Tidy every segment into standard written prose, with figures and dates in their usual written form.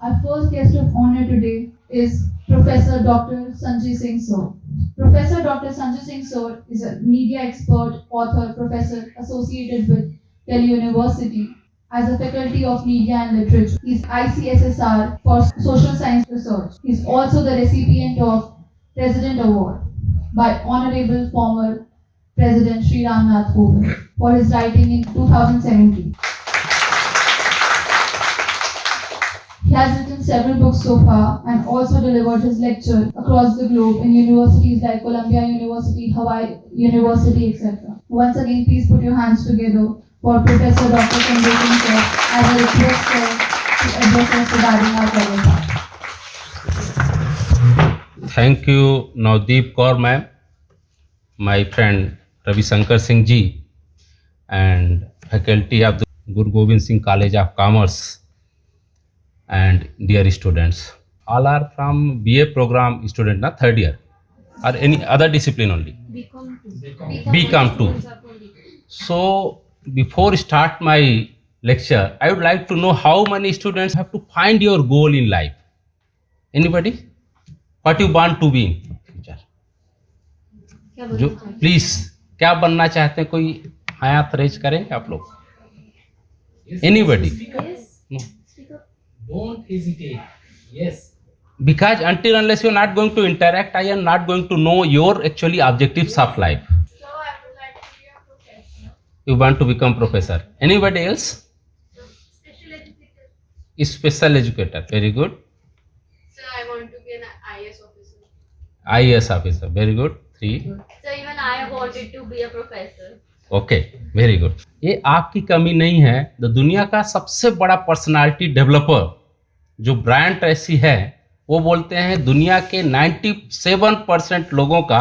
Our first guest of honor today is Professor Dr. Sanjay Singh Sor. Professor Dr. Sanjay Singh Sor is a media expert, author, professor associated with Delhi University as a faculty of media and literature. He is ICSSR for social science research. He is also the recipient of President Award by Honorable former President Sri Ramnath Kovind for his writing in 2017. He has written several books so far and also delivered his lecture across the globe in universities like Columbia University, Hawaii University, etc. Once again, please put your hands together for Professor Dr. Sanjay Singh Sor as a request to address us regarding our program. Thank you, Navdeep Kaur ma'am, my friend Ravi Shankar Singh ji, and faculty of the Guru Gobind Singh College of Commerce, and dear students. All are from BA program student, na third year, or any other discipline only? BCom 2. So before start my lecture, I would like to know how many students have to find your goal in life. Anybody? What you want to be in future? जो please क्या बनना चाहते हैं, कोई हाथ raise करेंगे आप लोग? Anybody? No. Don't hesitate. Yes. Because until unless you are not going to interact, I am not going to know your actually objectives of life. So I would like to be a professor. You want to become professor. Anybody else? Special educator. Special educator. Very good. So I want to be an IAS officer. IAS officer. Very good. 3. So even I wanted to be a professor. Okay, very good. ये आपकी कमी नहीं है. तो दुनिया का सबसे बड़ा पर्सनालिटी डेवलपर जो ब्रायन ट्रेसी है, वो बोलते हैं दुनिया के 97% लोगों का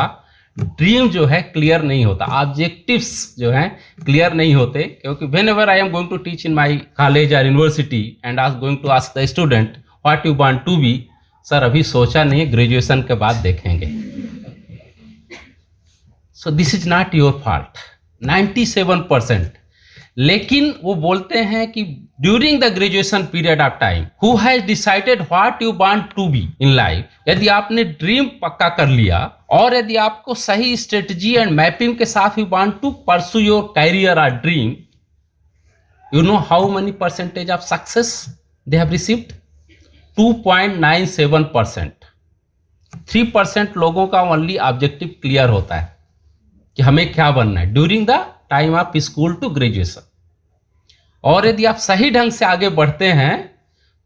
ड्रीम जो है क्लियर नहीं होता, ऑब्जेक्टिव्स जो हैं क्लियर नहीं होते. क्योंकि whenever I am going to teach in my college और university and I am going to ask the student what you want to be, sir अभी सोचा नहीं है, ग्रेजुएशन के बाद देखेंगे. So this is not your fault. 97%. लेकिन वो बोलते हैं कि during the graduation period of time who has decided what you want to be in life, यदि आपने ड्रीम पक्का कर लिया और यदि आपको सही स्ट्रेटजी एंड मैपिंग के साथ you want to pursue your career और dream, you know how many percentage of success they have received? 2.97%. 3% लोगों का ओनली ऑब्जेक्टिव क्लियर होता है कि हमें क्या बनना है during the time of school to graduation. और यदि आप सही ढंग से आगे बढ़ते हैं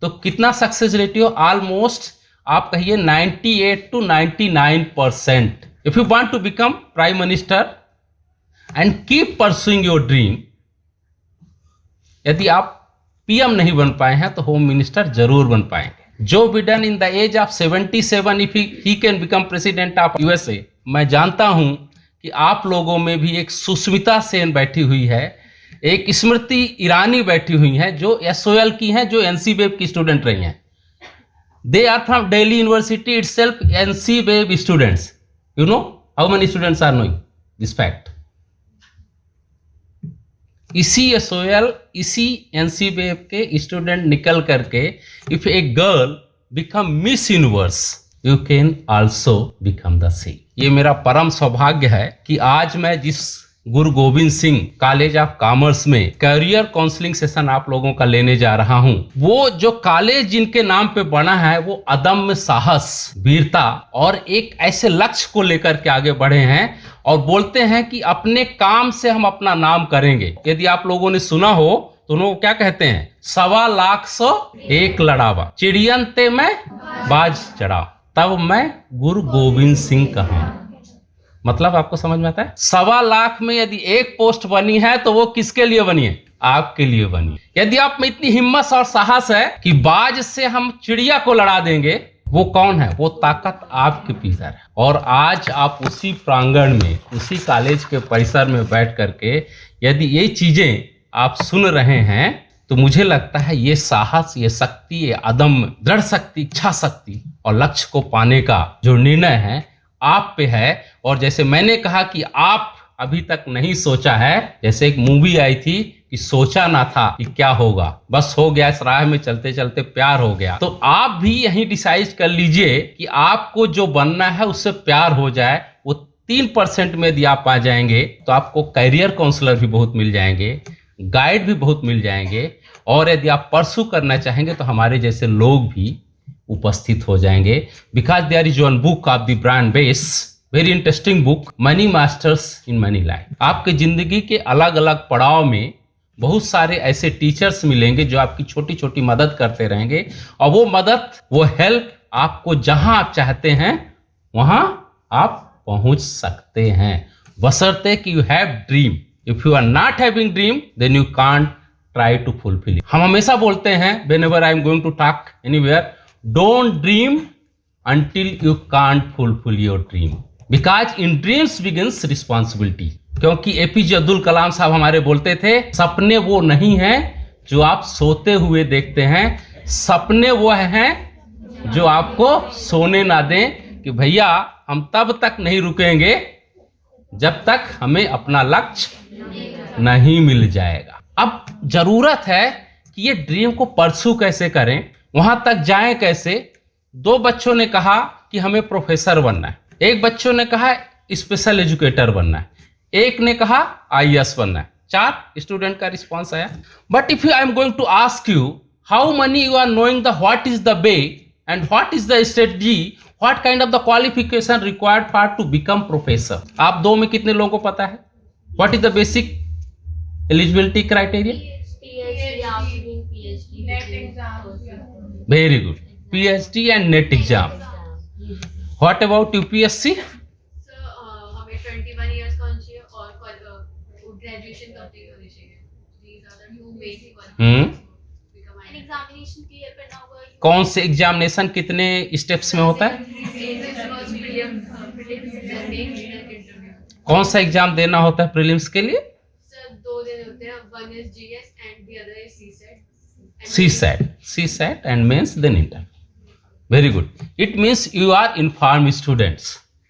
तो कितना सक्सेस रेटियो? ऑलमोस्ट आप कहिए 98 to 99%. If you want to become prime minister and keep pursuing your dream, यदि आप पीएम नहीं बन पाए हैं तो होम मिनिस्टर जरूर बन पाएंगे. Joe Biden in the age of 77 if he can become president of USA. मैं जानता हूं कि आप लोगों में भी एक सुष्मिता सेन बैठी हुई है, एक स्मृति ईरानी बैठी हुई हैं जो एसओएल की हैं, जो एनसीबेब की स्टूडेंट रही हैं. They are from Delhi university itself NCWEB students. You know how many students are knowing this fact? इसी एसओएल, इसी एनसीबेब के स्टूडेंट निकल करके if a girl become miss universe, you can also become the same. ये मेरा परम सौभाग्य है कि आज मैं जिस गुरु Govind Singh college of commerce में करियर काउंसलिंग सेशन आप लोगों का लेने जा रहा हूं, वो जो कॉलेज जिनके नाम पे बना है वो अदम्य साहस, वीरता और एक ऐसे लक्ष्य को लेकर के आगे बढ़े हैं और बोलते हैं कि अपने काम से हम अपना नाम करेंगे. यदि आप लोगों ने सुना हो तो लोग क्या कहते हैं? 1.25 लाख सो एक लड़ावा, चिड़ियन ते मैं बाज चढ़ा, तब मैं गुरु गोविंद सिंह कहूं. मतलब आपको समझ में आता है? 1.25 लाख में यदि एक पोस्ट बनी है तो वो किसके लिए बनी है? आपके लिए बनी. यदि आप में इतनी हिम्मत और साहस है कि बाज से हम चिड़िया को लड़ा देंगे, वो कौन है? वो ताकत आपके भीतर है. और आज आप उसी प्रांगण में, उसी कॉलेज के परिसर में बैठ करके यदि ये चीजें आप सुन रहे हैं तो मुझे लगता है ये साहस, ये शक्ति, ये अदम्य दृढ़ शक्ति, इच्छा शक्ति और लक्ष्य को पाने का जो निर्णय है आप पे है. और जैसे मैंने कहा कि आप अभी तक नहीं सोचा है, जैसे एक मूवी आई थी कि सोचा ना था कि क्या होगा, बस हो गया, इस राह में चलते चलते प्यार हो गया। तो आप भी यही डिसाइड कर लीजिए कि आपको जो बनना है उससे प्यार हो जाए। वो 3% में यदि आप आ जाएंगे तो आपको करियर काउंसलर भी बहुत मिल जाएंगे, गाइड भी बहुत मिल जाएंगे, और यदि आप परसू करना चाहेंगे तो हमारे जैसे लोग भी उपस्थित हो जाएंगे। Because there is one book of the brand base, very interesting book, money masters in money life. आपके जिंदगी के अलग अलग पड़ाव में बहुत सारे ऐसे टीचर्स मिलेंगे जो आपकी छोटी छोटी मदद करते रहेंगे, और वो मदद, वो हेल्प आपको जहां आप चाहते हैं वहां आप पहुंच सकते हैं, बशर्ते कि you have dream. If you are not having dream then you can't try to fulfil it. हम हमेशा बोलते हैं whenever I am going to talk anywhere, don't dream until you can't fulfill your dream, because in dreams begins responsibility। क्योंकि APJ Abdul Kalam साहब हमारे बोलते थे, सपने वो नहीं हैं जो आप सोते हुए देखते हैं, सपने वो हैं जो आपको सोने ना दें। कि भैया हम तब तक नहीं रुकेंगे जब तक हमें अपना लक्ष्य नहीं मिल जाएगा। अब जरूरत है कि ये ड्रीम को परसू कैसे करें, वहां तक जाएं कैसे। 2 बच्चों ने कहा कि हमें प्रोफेसर बनना है, एक बच्चों ने कहा स्पेशल एजुकेटर बनना है, एक ने कहा आईएएस बनना है। 4 स्टूडेंट का रिस्पांस आया। But if I am going to ask you how money you are knowing the what is the way and what is the strategy, what kind of the qualification required for to become professor, आप 2 में कितने लोगों को पता है? What is the basic eligibility criteria? Very good, PhD and NET exam. What about UPSC? Sir हमें 21 years का होना चाहिए और ग्रेजुएशन कंप्लीट होनी चाहिए। These are the 2 basic qualifications. And examination clear करना होगा। कौन से एग्जामिनेशन कितने स्टेप्स में होता है? कौन सा एग्जाम देना होता है प्रीलिम्स के लिए? सर 2 दिन होते हैं, one is GS and the other is CSAT and mains then inter. Very good. It means you are informed students.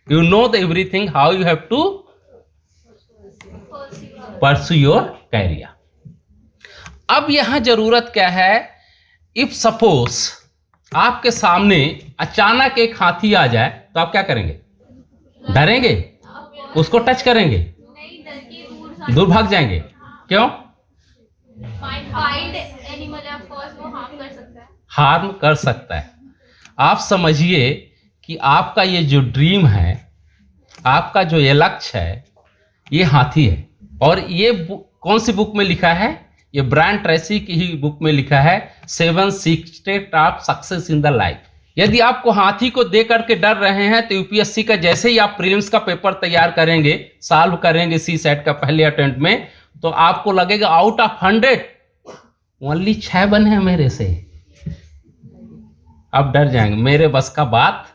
You know the everything how you have to pursue your career. अब यहाँ जरूरत क्या है? If suppose आपके सामने अचानक एक हाथी आ जाए तो आप क्या करेंगे? डरेंगे? उसको टच करेंगे? नहीं, डर के दूर भाग जाएंगे? क्यों? वाइल्ड एनिमल है, ऑफ कोर्स वो हार्म कर सकता है। हार्म कर सकता है। आप समझिए कि आपका ये जो ड्रीम है, आपका जो ये लक्ष्य है, ये हाथी है। और ये कौन सी बुक में लिखा है? ये ब्रायन ट्रेसी की ही बुक में लिखा है, 7 secrets of success in the life. यदि आपको हाथी को दे करके डर रहे हैं तो यूपीएससी का जैसे ही आप प्रीलिम्स का पेपर तैयार करेंगे, सॉल्व करेंगे CSAT का पहले अटेम्प्ट में, तो आपको लगेगा आउट ऑफ 100 ओनली 6 बने हैं मेरे से। आप डर जाएंगे, मेरे बस का बात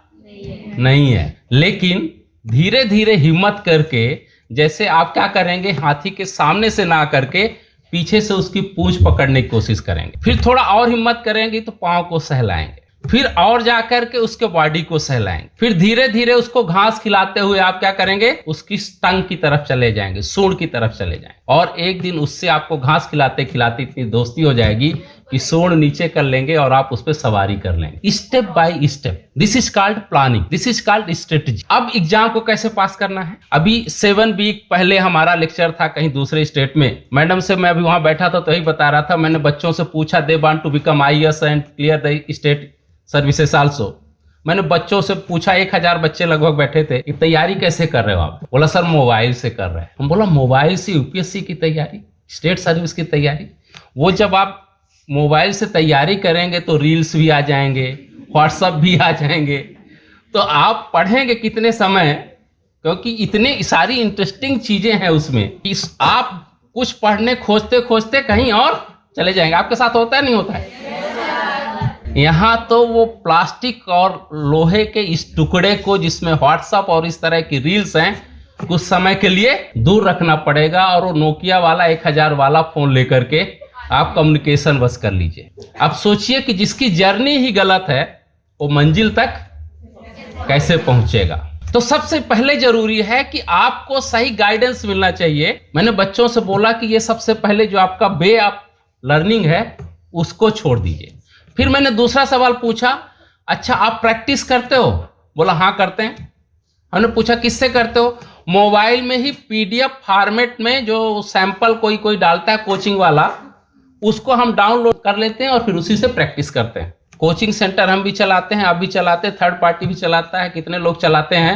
नहीं है। लेकिन धीरे धीरे हिम्मत करके, जैसे आप क्या करेंगे, हाथी के सामने से ना करके पीछे से उसकी पूंछ पकड़ने की कोशिश करेंगे, फिर थोड़ा और हिम्मत करेंगे तो पांव को सहलाएंगे, फिर और जाकर के उसके बॉडी को सहलाएंगे, फिर धीरे धीरे उसको घास खिलाते हुए आप क्या करेंगे, उसकी टंग की तरफ चले जाएंगे, सूंड की तरफ चले जाएंगे। और एक दिन उससे आपको घास खिलाते खिलाते इतनी दोस्ती हो जाएगी कि सूंड नीचे कर लेंगे और आप उस पर सवारी कर लेंगे, step by step. This is called planning, this is called strategy. अब एग्जाम को कैसे पास करना है? अभी 7 वीक पहले हमारा लेक्चर था कहीं दूसरे स्टेट में, मैडम से मैं अभी वहां बैठा था तो यही बता रहा था। मैंने बच्चों से पूछा, they want to become IAS and clear the state services also. मैंने बच्चों से पूछा, 1000 बच्चे लगभग बैठे थे, कि तैयारी कैसे कर रहे हो आप? बोला सर मोबाइल से कर रहे हैं। हम बोला मोबाइल से यूपीएससी की तैयारी, स्टेट सर्विस की तैयारी? वो जब आप मोबाइल से तैयारी करेंगे तो रील्स भी आ जाएंगे, व्हाट्सएप भी आ जाएंगे, तो आप पढ़ेंगे कितने समय? क्योंकि इतने सारी इंटरेस्टिंग चीजें हैं उसमें कि आप कुछ पढ़ने खोजते खोजते कहीं और चले जाएंगे। आपके साथ होता है नहीं होता है? यहाँ तो वो प्लास्टिक और लोहे के इस टुकड़े को, जिसमें व्हाट्सएप और इस तरह की रील्स हैं, कुछ समय के लिए दूर रखना पड़ेगा और वो नोकिया वाला 1000 वाला फोन लेकर के आप कम्युनिकेशन बस कर लीजिए। अब सोचिए कि जिसकी जर्नी ही गलत है वो मंजिल तक कैसे पहुंचेगा। तो सबसे पहले जरूरी है कि आपको सही गाइडेंस मिलना चाहिए। मैंने बच्चों से बोला कि ये सबसे पहले जो आपका वे ऑफ लर्निंग है उसको छोड़ दीजिए। फिर मैंने दूसरा सवाल पूछा, अच्छा आप प्रैक्टिस करते हो? बोला हाँ करते हैं। हमने पूछा किससे करते हो? मोबाइल में ही पीडीएफ फॉर्मेट में जो सैंपल कोई कोई डालता है कोचिंग वाला, उसको हम डाउनलोड कर लेते हैं और फिर उसी से प्रैक्टिस करते हैं। कोचिंग सेंटर हम भी चलाते हैं, आप भी चलाते हैं, थर्ड पार्टी भी चलाता है, कितने लोग चलाते हैं।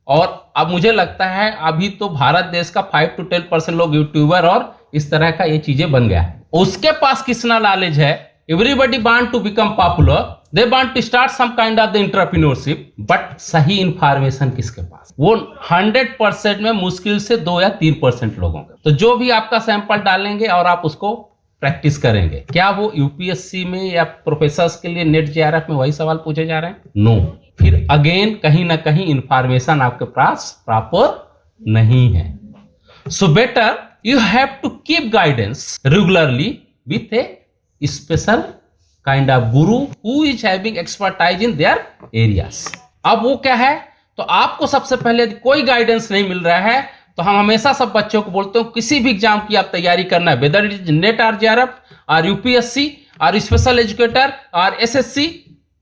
और अब मुझे लगता है अभी तो भारत देश का 5 to 10% लोग यूट्यूबर और इस तरह का ये चीजें बन गया है। उसके पास कितना नॉलेज है? Everybody want to become popular, they want to start some kind of the entrepreneurship, but सही इंफॉर्मेशन किसके पास? वो 100% में मुश्किल से 2 या 3% लोगों के। तो जो भी आपका सैंपल डालेंगे और आप उसको प्रैक्टिस करेंगे, क्या वो यूपीएससी में या प्रोफेसर्स के लिए नेट जेआरएफ में वही सवाल पूछे जा रहे हैं? नो। फिर अगेन कहीं ना कहीं इंफॉर्मेशन आपके पास प्रॉपर नहीं है। So better you have to keep guidance regularly with a special kind of guru who is having expertise in their areas. अब वो क्या है? तो आपको सबसे पहले कोई गाइडेंस नहीं मिल रहा है तो हम हमेशा सब बच्चों को बोलते हो किसी भी एग्जाम की आप तैयारी करना है, वेदर इट इज नेट और जेआरएफ और यूपीएससी और स्पेशल एजुकेटर और SSC,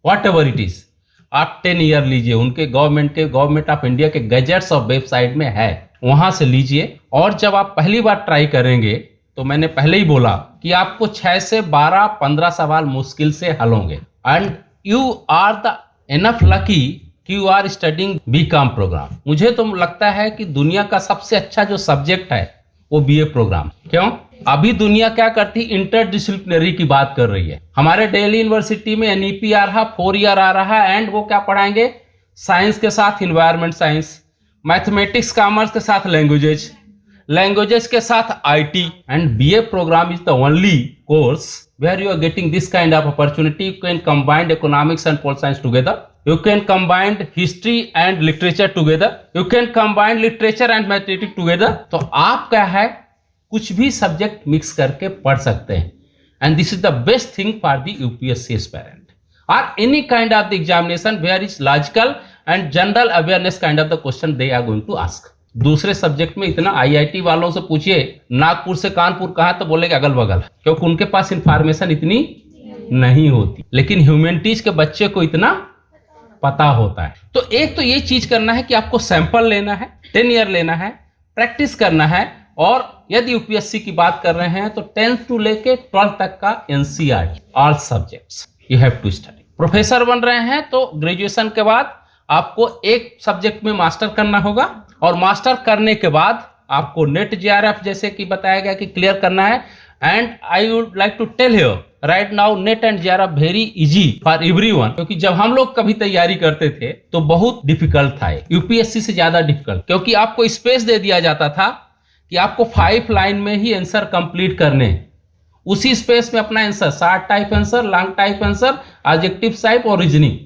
what ever it is, आप 10 ईयर लीजिए। उनके गवर्नमेंट ऑफ इंडिया के गैजेट्स और वेबसाइट में है, वहां से लीजिए। और जब आप पहली बार ट्राई करेंगे तो मैंने पहले ही बोला कि आपको 6 से 12-15 सवाल मुश्किल से हल होंगे। And you are the enough lucky कि you are studying BCom program. मुझे तो लगता है कि दुनिया का सबसे अच्छा जो सब्जेक्ट है वो बीए प्रोग्राम। क्यों? अभी दुनिया क्या करती, इंटरडिसिप्लिनरी की बात कर रही है। हमारे दिल्ली यूनिवर्सिटी में एनईपी आ रहा, 4 ईयर आ रहा है, एंड वो क्या पढ़ाएंगे? साइंस के साथ इन्वायरमेंट साइंस, मैथमेटिक्स कॉमर्स के साथ लैंग्वेजेज, लैंग्वेजेस के साथ IT. And BA program is the only course where you are getting this kind of opportunity. You can combine economics and pol science together. You can combine history and literature together. You can combine literature and mathematics together. तो आप क्या है, कुछ भी subject mix करके पढ़ सकते हैं। And this is the best thing for the UPSC aspirant or any kind of the examination where is logical and general awareness kind of the question they are going to ask. दूसरे subject में इतना IIT वालों से पूछिए नागपुर से कानपुर कहाँ, तो बोलेगा अगल बगल, क्योंकि उनके पास इंफॉर्मेशन इतनी नहीं होती। लेकिन ह्यूमैनिटीज के बच्चे को इतना पता होता है। तो एक तो ये चीज करना है कि आपको सैंपल लेना है, 10 ईयर लेना है, प्रैक्टिस करना है। और यदि यूपीएससी की बात कर रहे हैं तो 10th टू लेके 12th तक का NCERT all subjects you have to study. Professor बन रहे हैं तो ग्रेजुएशन के बाद आपको एक सब्जेक्ट में मास्टर करना होगा, और मास्टर करने के बाद आपको नेट जेआरएफ जैसे कि बताया गया कि क्लियर करना है। And I would like to tell you right now NET and JRF very easy for everyone, क्योंकि जब हम लोग कभी तैयारी करते थे तो बहुत डिफिकल्ट था, यूपीएससी से ज्यादा डिफिकल्ट, क्योंकि आपको स्पेस दे दिया जाता था कि आपको 5 लाइन में ही आंसर कंप्लीट करने, उसी स्पेस में अपना answer, short type answer, long type answer, adjective type और रीजनिंग,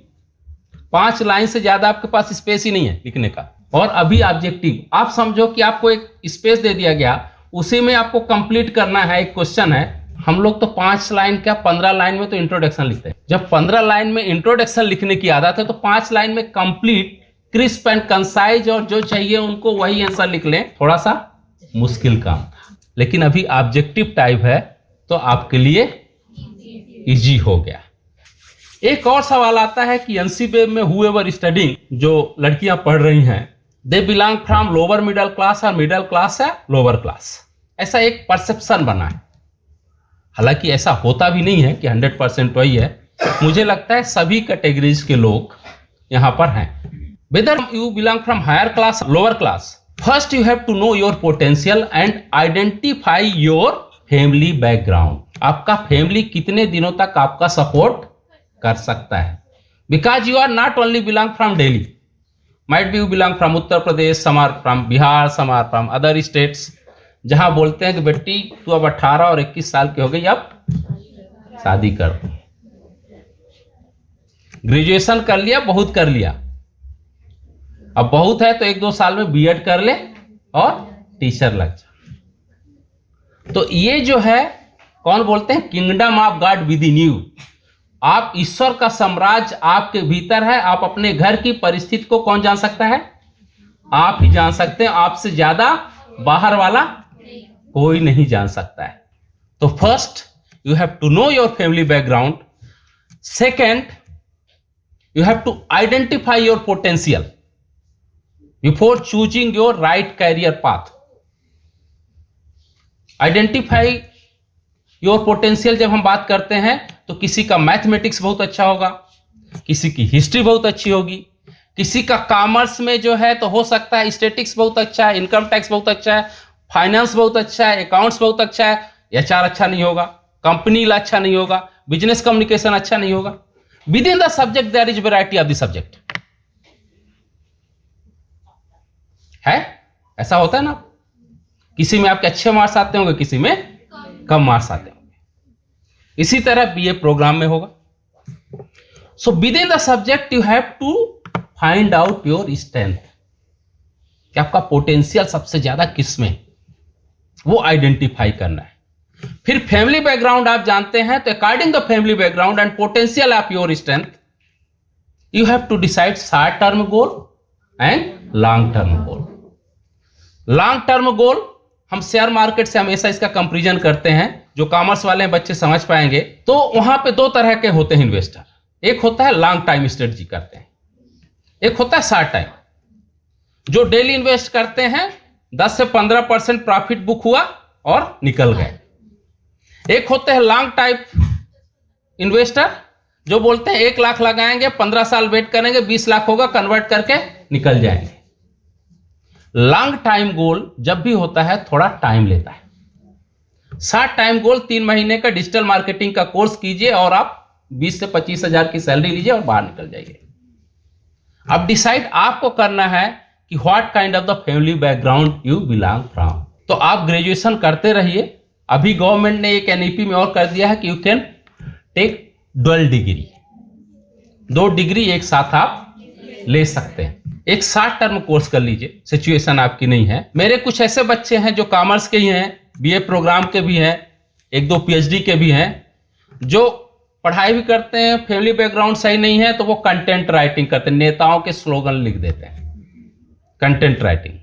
5 लाइन से ज्यादा आपके पास स्पेस ही नहीं है लिखने का। और अभी ऑब्जेक्टिव, आप समझो कि आपको एक स्पेस दे दिया गया, उसी में आपको कंप्लीट करना है। एक क्वेश्चन है, हम लोग तो 5 लाइन क्या 15 लाइन में तो इंट्रोडक्शन लिखते हैं। जब 15 लाइन में इंट्रोडक्शन लिखने की आदत है तो 5 लाइन में कंप्लीट क्रिस्प एंड कंसाइज और जो चाहिए उनको वही आंसर लिख लें, थोड़ा सा मुश्किल काम था। लेकिन अभी ऑब्जेक्टिव टाइप है तो आपके लिए इजी हो गया। एक और सवाल आता है कि एनसीबीएफ में हुएवर स्टडिंग, जो लड़कियां पढ़ रही हैं, they belong from lower middle class और मिडिल क्लास है लोअर क्लास, ऐसा एक परसेप्शन बना है। हालांकि ऐसा होता भी नहीं है कि 100% वही है। मुझे लगता है सभी कैटेगरीज के लोग यहाँ पर हैं। Whether you belong from higher class lower class, first you have to know your potential and identify your family background. आपका फैमिली कितने दिनों तक आपका सपोर्ट कर सकता है, because you are not only belong from Delhi, might be you belong from Uttar Pradesh, some are from Bihar, some are from other states, जहां बोलते हैं कि बेटी तू अब 18 और 21 साल की हो गई, अब शादी कर। ग्रेजुएशन कर लिया, बहुत कर लिया, अब बहुत है तो 1-2 साल में बीएड कर ले और टीचर लग जा। तो ये जो है, कौन बोलते हैं, kingdom of God with in you. आप ईश्वर का साम्राज्य आपके भीतर है। आप अपने घर की परिस्थिति को कौन जान सकता है? आप ही जान सकते हैं, आपसे ज्यादा बाहर वाला कोई नहीं जान सकता है। तो first you have to know your family background, second you have to identify your potential before choosing your right career path. Identify your potential जब हम बात करते हैं तो किसी का मैथमेटिक्स बहुत अच्छा होगा, किसी की हिस्ट्री बहुत अच्छी होगी, किसी का कॉमर्स में जो है तो हो सकता है स्टैटिक्स बहुत अच्छा है, इनकम टैक्स बहुत अच्छा है, फाइनेंस बहुत अच्छा है, अकाउंट्स बहुत अच्छा है, एचआर अच्छा नहीं होगा, कंपनी अच्छा नहीं होगा, बिजनेस कम्युनिकेशन अच्छा नहीं होगा। Within the subject there is variety of the subject. है ऐसा होता है ना, किसी में आपके अच्छे मार्क्स आते होंगे, किसी में कम मार्क्स आते होंगे। इसी तरह बीए प्रोग्राम में होगा। So within the subject you have to find out your strength, कि आपका पोटेंशियल सबसे ज्यादा किस में, वो आइडेंटिफाई करना है। फिर फैमिली बैकग्राउंड आप जानते हैं, तो according the family background and potential of your strength you have to decide short term goal and long term goal. Long term goal हम शेयर मार्केट से हमेशा इसका कंपैरिजन करते हैं, जो कॉमर्स वाले बच्चे समझ पाएंगे। तो वहां पे दो तरह के होते हैं इन्वेस्टर, एक होता है लॉन्ग टाइम स्ट्रेटजी करते हैं, एक होता है शॉर्ट टाइम, जो डेली इन्वेस्ट करते हैं, 10 से 15% प्रॉफिट बुक हुआ और निकल गए। एक होते हैं लॉन्ग टाइप इन्वेस्टर, जो बोलते हैं 1 लाख लगाएंगे, 15 साल वेट करेंगे, 20 लाख होगा, कन्वर्ट करके निकल जाएंगे। लॉन्ग टाइम गोल जब भी होता है थोड़ा टाइम लेता है। शॉर्ट टाइम गोल 3 महीने का डिजिटल मार्केटिंग का कोर्स कीजिए और आप 20 से 25 हजार की सैलरी लीजिए और बाहर निकल जाइए। अब डिसाइड आपको करना है कि what kind of the family background you belong from. तो आप ग्रेजुएशन करते रहिए। अभी गवर्नमेंट ने एक एनईपी में और कर दिया है कि you can take dual degree, 2 degree एक साथ आप ले सकते हैं। एक शॉर्ट टर्म कोर्स कर लीजिए, सिचुएशन आपकी नहीं है। मेरे कुछ ऐसे बच्चे हैं जो कॉमर्स के ही हैं, बीए प्रोग्राम के भी हैं, 1-2 पीएचडी के भी हैं, जो पढ़ाई भी करते हैं, फैमिली बैकग्राउंड सही नहीं है तो वो कंटेंट राइटिंग करते हैं, नेताओं के स्लोगन लिख देते हैं। कंटेंट राइटिंग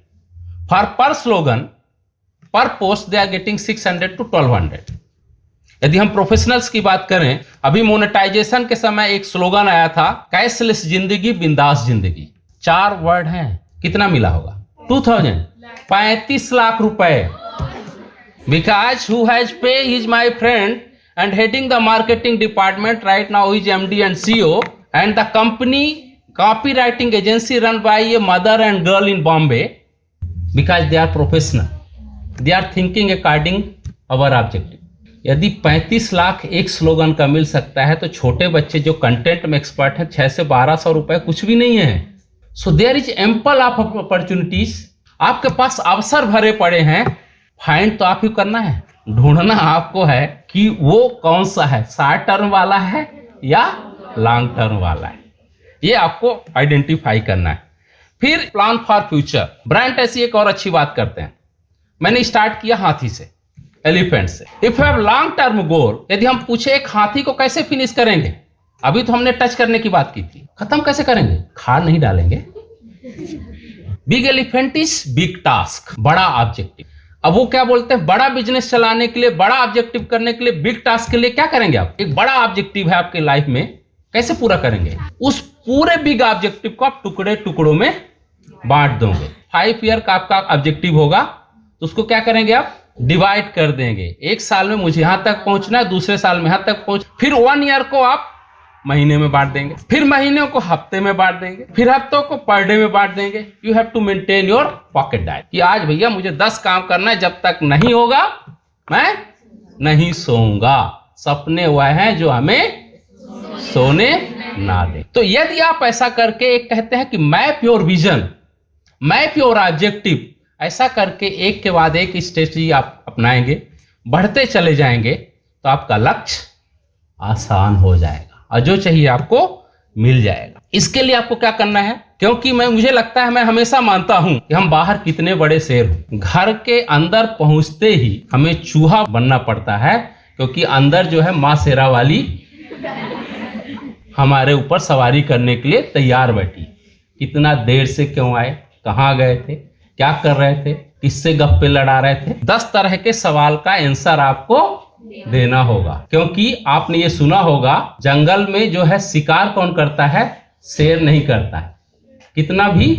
फॉर पर स्लोगन पर post they are getting 600 to 1200। यदि हम प्रोफेशनल्स की बात करें, अभी मोनेटाइजेशन के समय एक स्लोगन आया था, कैशलेस जिंदगी बिंदास जिंदगी। 4 वर्ड हैं, कितना मिला होगा? 2000, 35 लाख रुपए। Because who has pay is my friend and heading the marketing department right now is MD and CEO and the company copy writing agency run by a mother and girl in Bombay, because they are professional, they are thinking according our objective. यदि 35 लाख एक slogan का मिल सकता है तो छोटे बच्चे जो content में एक्सपर्ट हैं, 600 से 1200 रुपए कुछ भी नहीं है। So there is ample of opportunities, आपके पास अवसर भरे पड़े हैं। फाइंड तो आप ही करना है, ढूंढना आपको है कि वो कौन सा है, शॉर्ट टर्म वाला है या लॉन्ग टर्म वाला है, ये आपको आइडेंटिफाई करना है। फिर प्लान फॉर फ्यूचर। ब्रांड ऐसी एक और अच्छी बात करते हैं। मैंने स्टार्ट किया हाथी से, एलिफेंट से। If you have long term गोल, यदि हम पूछे एक हाथी को कैसे फिनिश करेंगे, अभी तो हमने टच करने की बात की थी, खत्म कैसे करेंगे? खार नहीं डालेंगे। Big elephant is big task, बड़ा ऑब्जेक्टिव। अब वो क्या बोलते हैं, बड़ा बिजनेस चलाने के लिए, बड़ा ऑब्जेक्टिव करने के लिए, बिग टास्क के लिए क्या करेंगे आप? एक बड़ा ऑब्जेक्टिव है आपके लाइफ में, कैसे पूरा करेंगे? उस पूरे बिग ऑब्जेक्टिव को आप टुकड़े टुकड़ों में बांट दोगे। 5 ईयर का आपका ऑब्जेक्टिव होगा तो उसको क्या करेंगे आप? डिवाइड कर देंगे। 1 साल में मुझे यहां तक पहुंचना है, दूसरे साल में यहां तक पहुंच, फिर 1 ईयर को आप महीने में बांट देंगे, फिर महीनों को हफ्ते में बांट देंगे, फिर हफ्तों को पर डे में बांट देंगे। You have to maintain your pocket diet कि आज भैया मुझे 10 काम करना है, जब तक नहीं होगा मैं नहीं सोऊंगा। सपने वह हैं जो हमें सोने ना दे। तो यदि आप ऐसा करके एक कहते हैं कि map your vision, map your objective, ऐसा करके एक के बाद एक स्ट्रेटजी आप अपनाएंगे, बढ़ते चले जाएंगे, तो आपका लक्ष्य आसान हो जाएगा और जो चाहिए आपको मिल जाएगा। इसके लिए आपको क्या करना है, क्योंकि मुझे लगता है, मैं हमेशा मानता हूं कि हम बाहर कितने बड़े शेर हो, घर के अंदर पहुंचते ही हमें चूहा बनना पड़ता है, क्योंकि अंदर जो है मां शेरा वाली हमारे ऊपर सवारी करने के लिए तैयार बैठी। कितना देर से क्यों आए, कहाँ गए थे, क्या कर रहे थे, किससे गप्पे लड़ा रहे थे। 10 तरह के सवाल का आंसर आपको देना होगा, क्योंकि आपने ये सुना होगा जंगल में जो है शिकार कौन करता है, शेर नहीं करता है। कितना भी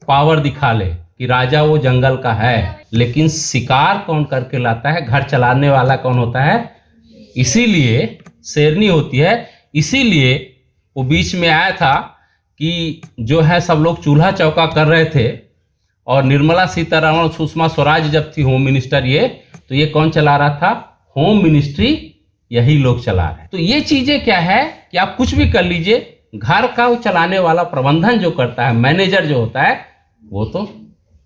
पावर दिखा ले कि राजा वो जंगल का है, लेकिन शिकार कौन करके लाता है, घर चलाने वाला कौन होता है, इसीलिए शेरनी होती है। इसीलिए वो बीच में आया था कि जो है सब लोग चूल्हा चौका कर रहे थे और निर्मला सीतारमण सुषमा स्वराज जब थी होम मिनिस्टर, ये तो ये कौन चला रहा था, होम मिनिस्ट्री यही लोग चला रहे। तो ये चीजें क्या है कि आप कुछ भी कर लीजिए, घर का वो चलाने वाला प्रबंधन जो करता है, मैनेजर जो होता है, वो तो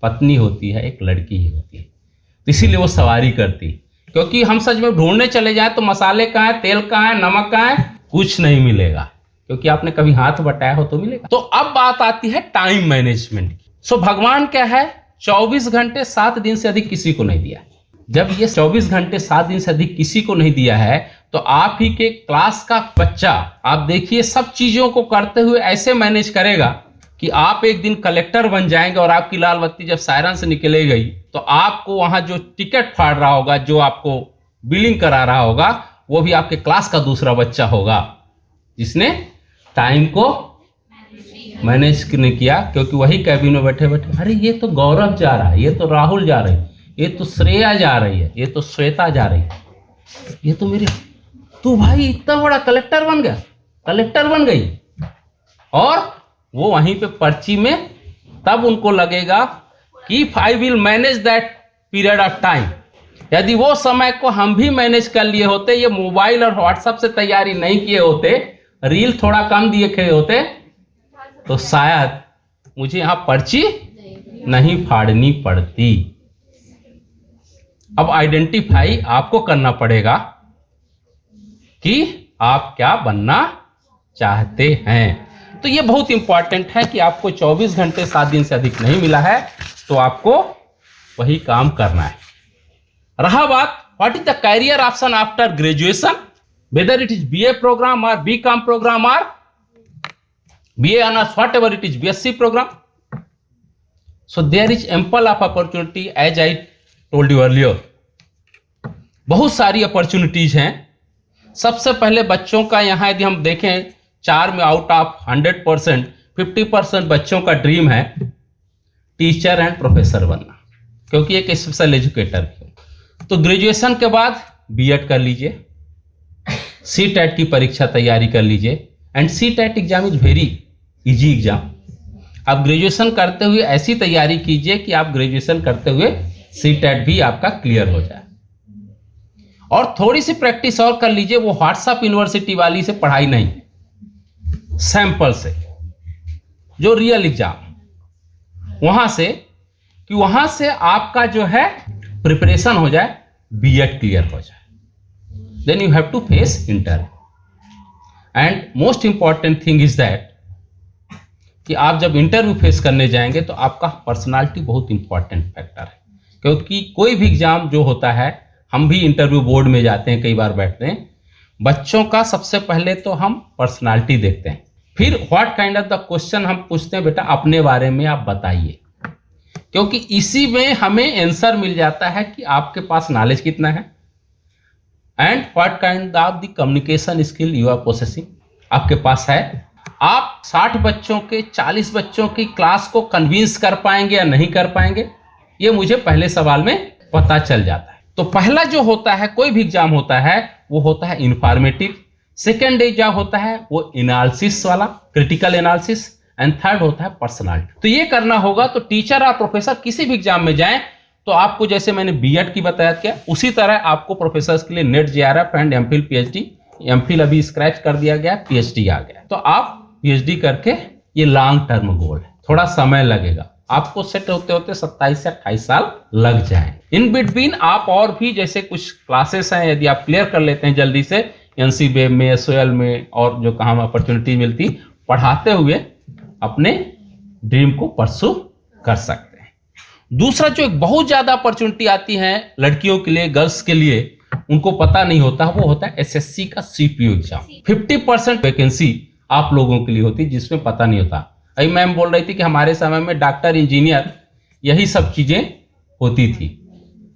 पत्नी होती है, एक लड़की ही होती है। तो इसीलिए वो सवारी करती, क्योंकि हम सच में ढूंढने चले जाएं तो मसाले कहाँ है, तेल कहाँ है, नमक कहाँ है, कुछ नहीं मिलेगा, क्योंकि आपने कभी हाथ बटाया हो तो मिलेगा। तो अब बात आती है टाइम मैनेजमेंट की। सो भगवान क्या है, 24 घंटे 7 दिन से अधिक किसी को नहीं दिया। जब ये 24 घंटे 7 दिन से अधिक किसी को नहीं दिया है, तो आप ही के क्लास का बच्चा आप देखिए सब चीजों को करते हुए ऐसे मैनेज करेगा कि आप एक दिन कलेक्टर बन जाएंगे और आपकी लाल बत्ती जब सायरन से निकले गई तो आपको वहां जो टिकट फाड़ रहा होगा, जो आपको बिलिंग करा रहा होगा, वो भी आपके क्लास का दूसरा बच्चा होगा जिसने टाइम को मैनेज नहीं किया। क्योंकि वही कैबिन में बैठे बैठे, अरे ये तो गौरव जा रहा है, ये तो राहुल जा रही है, ये तो श्रेया जा रही है, ये तो श्वेता जा रही है, ये तो मेरी, तू भाई इतना बड़ा कलेक्टर बन गया, कलेक्टर बन गई। और वो वहीं पे पर्ची में तब उनको लगेगा कि I will manage that period of time. यदि वो समय को हम भी मैनेज कर लिए होते, ये मोबाइल और व्हाट्सएप से तैयारी नहीं किए होते, रील थोड़ा कम दिए होते, तो शायद मुझे यहां पर्ची नहीं फाड़नी पड़ती। अब आइडेंटिफाई आपको करना पड़ेगा कि आप क्या बनना चाहते हैं। तो ये बहुत इंपॉर्टेंट है कि आपको 24 घंटे 7 दिन से अधिक नहीं मिला है, तो आपको वही काम करना है। रहा बात what is the career option after graduation, whether it is BA program और बीकॉम प्रोग्राम और BA honours, whatever it is BSc program. So there is ample of opportunity as I told you earlier. बहुत सारी opportunities हैं। सबसे पहले बच्चों का यहाँ यदि हम देखें 4 में आउट ऑफ 100% 50% बच्चों का ड्रीम है टीचर एंड प्रोफेसर बनना, क्योंकि एक स्पेशल एजुकेटर है। तो ग्रेजुएशन के बाद बीएड कर लीजिए, सीटेट की परीक्षा तैयारी कर लीजिए, and CTET exam is very easy exam. आप ग्रेजुएशन करते हुए ऐसी तैयारी कीजिए कि आप ग्रेजुएशन करते हुए सीटेट भी आपका क्लियर हो जाए। और थोड़ी सी प्रैक्टिस और कर लीजिए, वो व्हाट्सएप यूनिवर्सिटी वाली से पढ़ाई नहीं, सैंपल से, जो रियल एग्जाम वहां से, कि वहां से आपका जो है प्रिपरेशन हो जाए, बीएड क्लियर हो जाए, then you have to face interview. And most important thing is that कि आप जब इंटरव्यू फेस करने जाएंगे तो आपका पर्सनालिटी बहुत इंपॉर्टेंट फैक्टर है। क्योंकि कोई भी एग्जाम जो होता है, हम भी इंटरव्यू बोर्ड में जाते हैं, कई बार बैठते हैं, बच्चों का सबसे पहले तो हम पर्सनालिटी देखते हैं, फिर what kind of the question हम पूछते हैं, बेटा अपने बारे में आप बताइए, क्योंकि इसी में हमें आंसर मिल जाता है कि आपके पास नॉलेज कितना है and what kind of the communication skill you are processing आपके पास है। आप 60 बच्चों के 40 बच्चों की क्लास को कन्विंस कर पाएंगे या नहीं कर पाएंगे, ये मुझे पहले सवाल में पता चल जाता है। तो पहला जो होता है, कोई भी एग्जाम होता है, वो होता है इंफॉर्मेटिव। सेकेंड एग्जाम होता है वो एनालिसिस वाला, क्रिटिकल एनालिसिस, एंड थर्ड होता है पर्सनालिटी। तो ये करना होगा। तो टीचर और प्रोफेसर किसी भी एग्जाम में जाएं तो आपको, जैसे मैंने बीएड की बताया क्या, उसी तरह आपको प्रोफेसर के लिए net JRF and MPhil PhD, MPhil अभी स्क्रैच कर दिया गया, पीएचडी आ गया। तो आप पीएचडी करके, ये लॉन्ग टर्म गोल है, थोड़ा समय लगेगा, आपको सेट होते होते 27 से 28 साल लग जाए। इन बिटवीन आप और भी जैसे कुछ क्लासेस हैं, यदि आप क्लियर कर लेते हैं जल्दी से, एनसीबीएम में, एसओएल में, और जो कहाँ अपॉर्चुनिटी मिलती, पढ़ाते हुए अपने ड्रीम को परसू कर सकते हैं। दूसरा जो एक बहुत ज्यादा अपॉर्चुनिटी आती है लड़कियों के लिए, गर्ल्स के लिए, उनको पता नहीं होता, वो होता है एसएससी का सीपीयू एग्जाम। 50% वैकेंसी आप लोगों के लिए होती है, जिसमें पता नहीं होता। अभी मैम बोल रही थी कि हमारे समय में डॉक्टर, इंजीनियर, यही सब चीज़ें होती थी।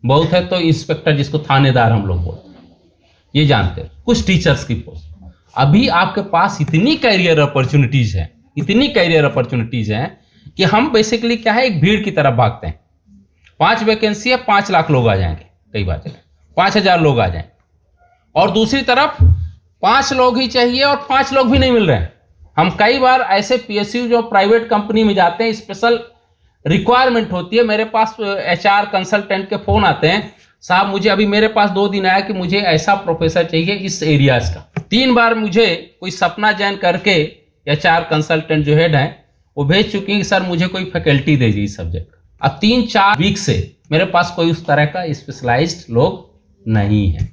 बहुत है तो इंस्पेक्टर, जिसको थानेदार हम लोग बोलते हैं, ये जानते हैं। कुछ टीचर्स की पोस्ट। अभी आपके पास इतनी कैरियर अपॉर्चुनिटीज़ हैं, इतनी कैरियर अपॉर्चुनिटीज़ हैं कि हम बेसिकली क्या है, एक भीड़ की तरफ भागते हैं। 5 वैकेंसी है, 5 लाख लोग आ जाएंगे, कई बार 5,000 लोग आ जाएंगे, और दूसरी तरफ 5 लोग ही चाहिए और 5 लोग भी नहीं मिल रहे हैं। हम कई बार ऐसे पीएसयू जो प्राइवेट कंपनी में जाते हैं, स्पेशल रिक्वायरमेंट होती है, मेरे पास HR कंसल्टेंट के फ़ोन आते हैं, साहब मुझे अभी मेरे पास 2 दिन आया कि मुझे ऐसा प्रोफेसर चाहिए इस एरियाज का। 3 बार मुझे कोई सपना जैन करके HR कंसल्टेंट जो हेड है वो भेज चुकी हैं कि सर मुझे कोई फैकल्टी दे दीजिए सब्जेक्ट का। अब 3-4 वीक से मेरे पास कोई उस तरह का स्पेशलाइज्ड लोग नहीं है।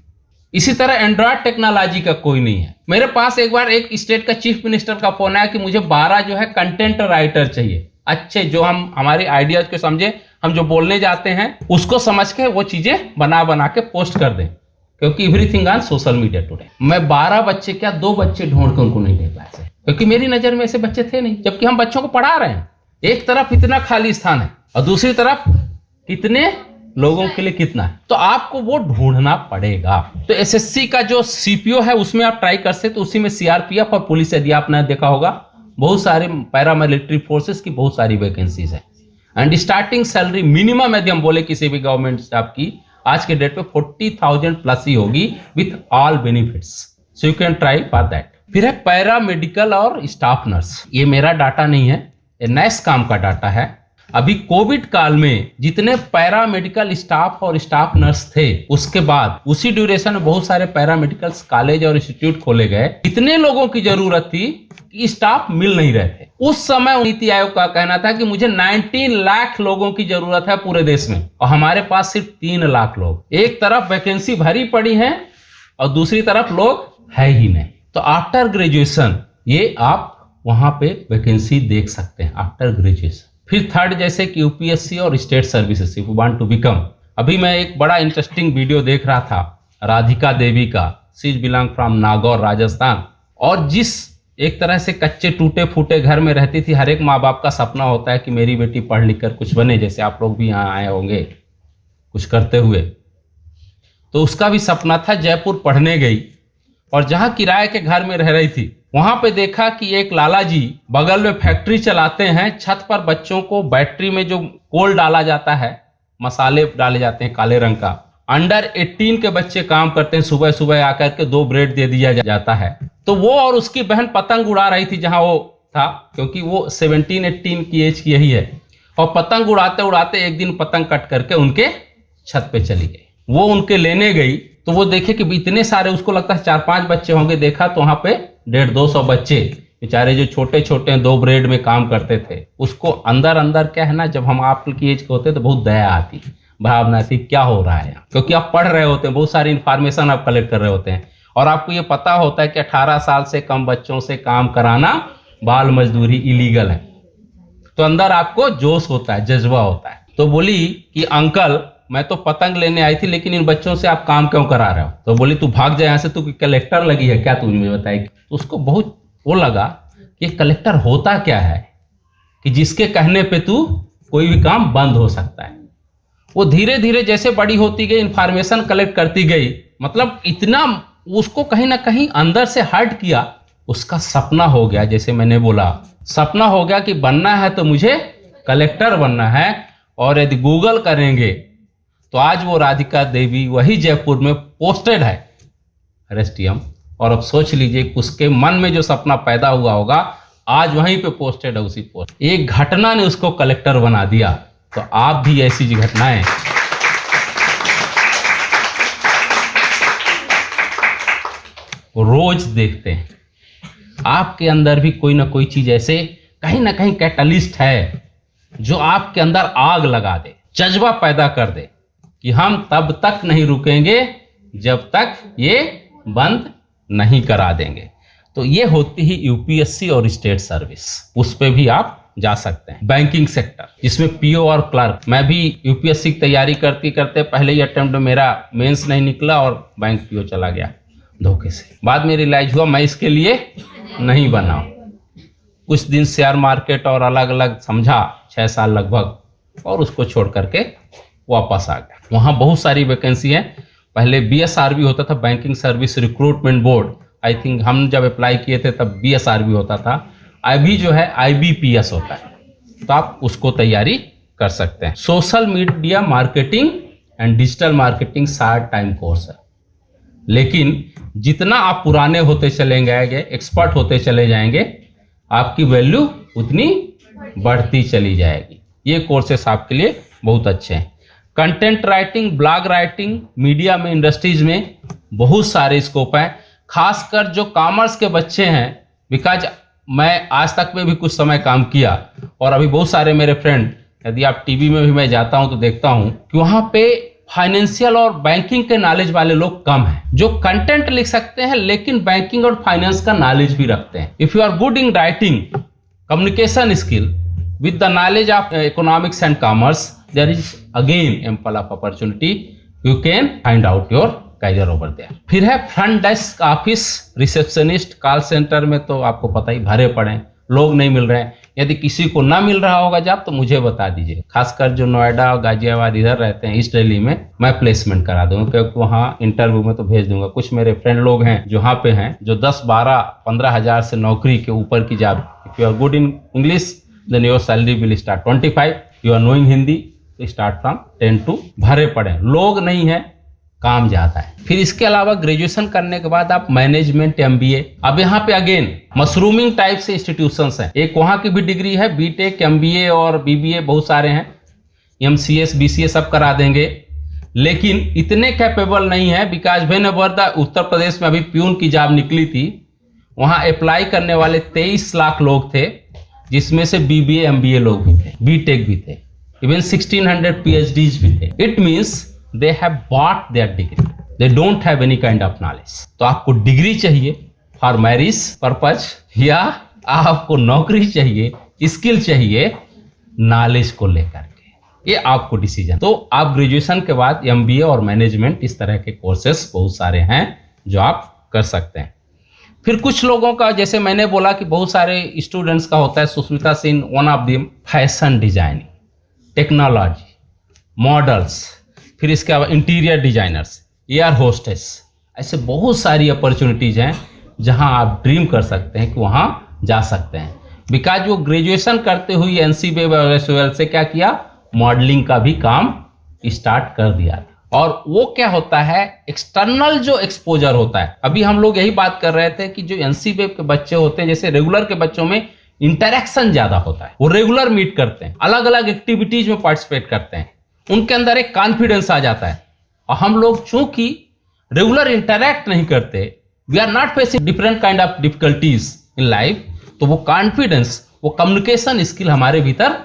इसी तरह एंड्रॉयड टेक्नोलॉजी का कोई नहीं है। मेरे पास एक बार एक स्टेट का चीफ मिनिस्टर का फोन आया कि मुझे 12 जो है कंटेंट राइटर चाहिए, अच्छे, जो हम हमारे आइडियाज को समझे, हम जो बोलने जाते हैं उसको समझ के वो चीजें बना के पोस्ट कर दें, क्योंकि everything on social media today. मैं 12 बच्चे क्या 2 बच्चे ढूंढ के उनको नहीं दे पाए, क्योंकि मेरी नजर में ऐसे बच्चे थे नहीं, जबकि हम बच्चों को पढ़ा रहे हैं। एक तरफ इतना खाली स्थान है और दूसरी तरफ कितने लोगों के लिए कितना है, तो आपको वो ढूंढना पड़ेगा। तो एसएससी का जो सीपीओ है उसमें आप ट्राई कर सकते, तो उसी में सीआरपीएफ और पुलिस, यदि आपने देखा होगा, बहुत सारे पैरामिलिट्री फोर्सेस की बहुत सारी वैकेंसीज है। एंड स्टार्टिंग सैलरी मिनिमम यदि हम बोले किसी भी गवर्नमेंट स्टाफ की आज के डेट पे 40,000 प्लस ही होगी with all benefits, so you can try for that. फिर है पैरामेडिकल और स्टाफ नर्स। ये मेरा डाटा नहीं है, ये नेक्स्ट काम का डाटा है। अभी कोविड काल में जितने पैरामेडिकल स्टाफ और स्टाफ नर्स थे, उसके बाद उसी ड्यूरेशन में बहुत सारे पैरामेडिकल कॉलेज और इंस्टीट्यूट खोले गए। इतने लोगों की जरूरत थी कि स्टाफ मिल नहीं रहे थे। उस समय नीति आयोग का कहना था कि मुझे 19 लाख लोगों की जरूरत है पूरे देश में, और हमारे पास सिर्फ 3 लाख लोग। एक तरफ वैकेंसी भरी पड़ी है और दूसरी तरफ लोग है ही नहीं। तो आफ्टर ग्रेजुएशन ये आप वहां पे वैकेंसी देख सकते हैं आफ्टर ग्रेजुएशन। फिर थर्ड, जैसे कि यूपीएससी और state services, if you want to become. अभी मैं एक बड़ा इंटरेस्टिंग वीडियो देख रहा था राधिका देवी का, she is belong from Nagaur Rajasthan, और जिस एक तरह से कच्चे टूटे फूटे घर में रहती थी। हर एक माँ बाप का सपना होता है कि मेरी बेटी पढ़ लिख कर कुछ बने, जैसे आप लोग भी यहाँ आए होंगे कुछ करते हुए। तो उसका भी सपना था, जयपुर पढ़ने गई और जहाँ किराए के घर में रह रही थी वहां पे देखा कि एक लाला जी बगल में फैक्ट्री चलाते हैं। छत पर बच्चों को बैटरी में जो कोल डाला जाता है, मसाले डाले जाते हैं काले रंग का, अंडर 18 के बच्चे काम करते हैं। सुबह सुबह आकर के 2 ब्रेड दे दिया जाता है। तो वो और उसकी बहन पतंग उड़ा रही थी जहां वो था, क्योंकि वो 17-18 की एज की यही है। और पतंग उड़ाते उड़ाते एक दिन पतंग कट करके उनके छत पे चली गई। वो उनके लेने गई तो वो देखे कि इतने सारे, उसको लगता है 4-5 बच्चे होंगे, देखा तो वहां पे 150-200 बच्चे बेचारे जो छोटे छोटे 2 ब्रेड में काम करते थे। उसको अंदर अंदर क्या है ना, जब हम आपकी एज के होते तो बहुत दया आती, भावना आती, क्या हो रहा है, क्योंकि आप पढ़ रहे होते हैं, बहुत सारी इंफॉर्मेशन आप कलेक्ट कर रहे होते हैं, और आपको ये पता होता है कि 18 साल से कम बच्चों से काम कराना बाल मजदूरी इलीगल है। तो अंदर आपको जोश होता है, जज्बा होता है। तो बोली कि अंकल मैं तो पतंग लेने आई थी, लेकिन इन बच्चों से आप काम क्यों करा रहे हो? तो बोली तू भाग जाए यहाँ से, तू कलेक्टर लगी है क्या, तू मुझे बताएगी। तो उसको बहुत वो लगा कि कलेक्टर होता क्या है कि जिसके कहने पे तू कोई भी काम बंद हो सकता है। वो धीरे धीरे जैसे बड़ी होती गई, इंफॉर्मेशन कलेक्ट करती गई, मतलब इतना उसको कहीं ना कहीं अंदर से हर्ट किया। उसका सपना हो गया, जैसे मैंने बोला, सपना हो गया कि बनना है तो मुझे कलेक्टर बनना है। और यदि गूगल करेंगे तो आज वो राधिका देवी वही जयपुर में पोस्टेड है RSTM। और अब सोच लीजिए उसके मन में जो सपना पैदा हुआ होगा आज वहीं पे पोस्टेड है उसी पोस्ट। एक घटना ने उसको कलेक्टर बना दिया। तो आप भी ऐसी घटनाएं रोज देखते हैं। आपके अंदर भी कोई ना कोई चीज ऐसे कहीं ना कहीं कैटलिस्ट है जो आपके अंदर आग लगा दे, जज्बा पैदा कर दे कि हम तब तक नहीं रुकेंगे जब तक ये बंद नहीं करा देंगे। तो ये होती ही यूपीएससी और स्टेट सर्विस, उस पे भी आप जा सकते हैं। बैंकिंग सेक्टर जिसमें पीओ और क्लर्क, मैं भी यूपीएससी की तैयारी करते करते पहले ही अटेम्प्ट में मेरा मेंस नहीं निकला और बैंक पीओ चला गया धोखे से। बाद में रियलाइज हुआ मैं इसके लिए नहीं बना। कुछ दिन शेयर मार्केट और अलग अलग समझा, 6 साल लगभग, और उसको छोड़ करके वापस आ गया। वहाँ बहुत सारी वैकेंसी हैं। पहले BSRB होता था, banking service recruitment board, I think हम जब अप्लाई किए थे तब BSRB होता था। अभी जो है IBPS होता है, तो आप उसको तैयारी कर सकते हैं। Social media marketing and digital marketing short time course है, लेकिन जितना आप पुराने होते चले जाएंगे, एक्सपर्ट होते चले जाएंगे, आपकी वैल्यू उतनी बढ़ती चली जाएगी। ये कोर्सेस आपके लिए बहुत अच्छे हैं। Content writing, blog writing, media में, इंडस्ट्रीज में बहुत सारे स्कोप हैं, खासकर जो कॉमर्स के बच्चे हैं। बिकॉज मैं आज तक में भी कुछ समय काम किया, और अभी बहुत सारे मेरे फ्रेंड, यदि आप टीवी में भी मैं जाता हूं तो देखता हूं कि वहां पे फाइनेंशियल और बैंकिंग के नॉलेज वाले लोग कम हैं, जो कंटेंट लिख सकते हैं लेकिन बैंकिंग और फाइनेंस का नॉलेज भी रखते हैं। If you are good in writing, communication skill with the knowledge of economics and commerce, there is again ample of opportunity. You can find out your career over there. फिर है front desk office receptionist. Call centre में तो आपको पता ही भरे पड़े हैं, लोग नहीं मिल रहे हैं। यदि किसी को ना मिल रहा होगा जॉब तो मुझे बता दीजिए, खासकर जो नोएडा और गाजियाबाद इधर रहते हैं, ईस्ट दिल्ली में, मैं प्लेसमेंट करा दूंगा, क्योंकि वहाँ इंटरव्यू में तो भेज दूंगा। कुछ मेरे फ्रेंड लोग हैं जो वहाँ पे हैं, जो 10, 12, 15 हज़ार से नौकरी के ऊपर की job. If you are good in English, then your salary will start 25. You are knowing Hindi, तो start from 10 to भरे पड़े। लोग नहीं है, काम ज़्यादा है। फिर इसके अलावा ग्रेजुएशन करने के बाद आप मैनेजमेंट MBA। अब यहाँ पे अगेन मशरूमिंग टाइप से इंस्टीट्यूशंस हैं। एक वहाँ की भी डिग्री है, BTech, MBA और BBA बहुत सारे हैं, MCS, BCA सब करा देंगे, लेकिन इतने कैपेबल नहीं है। Because whenever the Uttar Pradesh में अभी प्यून की जॉब निकली थी, वहाँ अप्लाई करने वाले 23 लाख लोग थे, जिसमें से BBA, MBA लोग भी थे, BTech भी थे, इवन 1600 PhDs भी थे। It means they have bought there degree, they don't have any kind of knowledge. तो आपको डिग्री चाहिए फॉर मैरिज पर्पज, या आपको नौकरी चाहिए, स्किल चाहिए, नॉलेज को लेकर के, ये आपको डिसीजन। तो आप ग्रेजुएशन के बाद MBA और मैनेजमेंट, इस तरह के कोर्सेस बहुत सारे हैं जो आप कर सकते हैं। फिर कुछ लोगों का, जैसे मैंने बोला कि बहुत सारे स्टूडेंट्स का होता है, Sushmita Singh one of them, fashion designing, technology, models, फिर इसके अलावा इंटीरियर डिजाइनर्स, एयर होस्टेस, ऐसे बहुत सारी अपॉर्चुनिटीज हैं जहां आप ड्रीम कर सकते हैं कि वहां जा सकते हैं। बिकॉज वो ग्रेजुएशन करते हुए NCBA से क्या किया, मॉडलिंग का भी काम स्टार्ट कर दिया था। और वो क्या होता है, एक्सटर्नल जो एक्सपोजर होता है। अभी हम लोग यही बात कर रहे थे कि जो NCBA के बच्चे होते हैं, जैसे रेगुलर के बच्चों में इंटरेक्शन ज्यादा होता है, वो रेगुलर मीट करते हैं, अलग अलग एक्टिविटीज में पार्टिसिपेट करते हैं, उनके अंदर एक कॉन्फिडेंस आ जाता है। और हम लोग चूंकि रेगुलर इंटरेक्ट नहीं करते, we are not facing different kind of difficulties in life, तो वो कॉन्फिडेंस, वो कम्युनिकेशन स्किल हमारे भीतर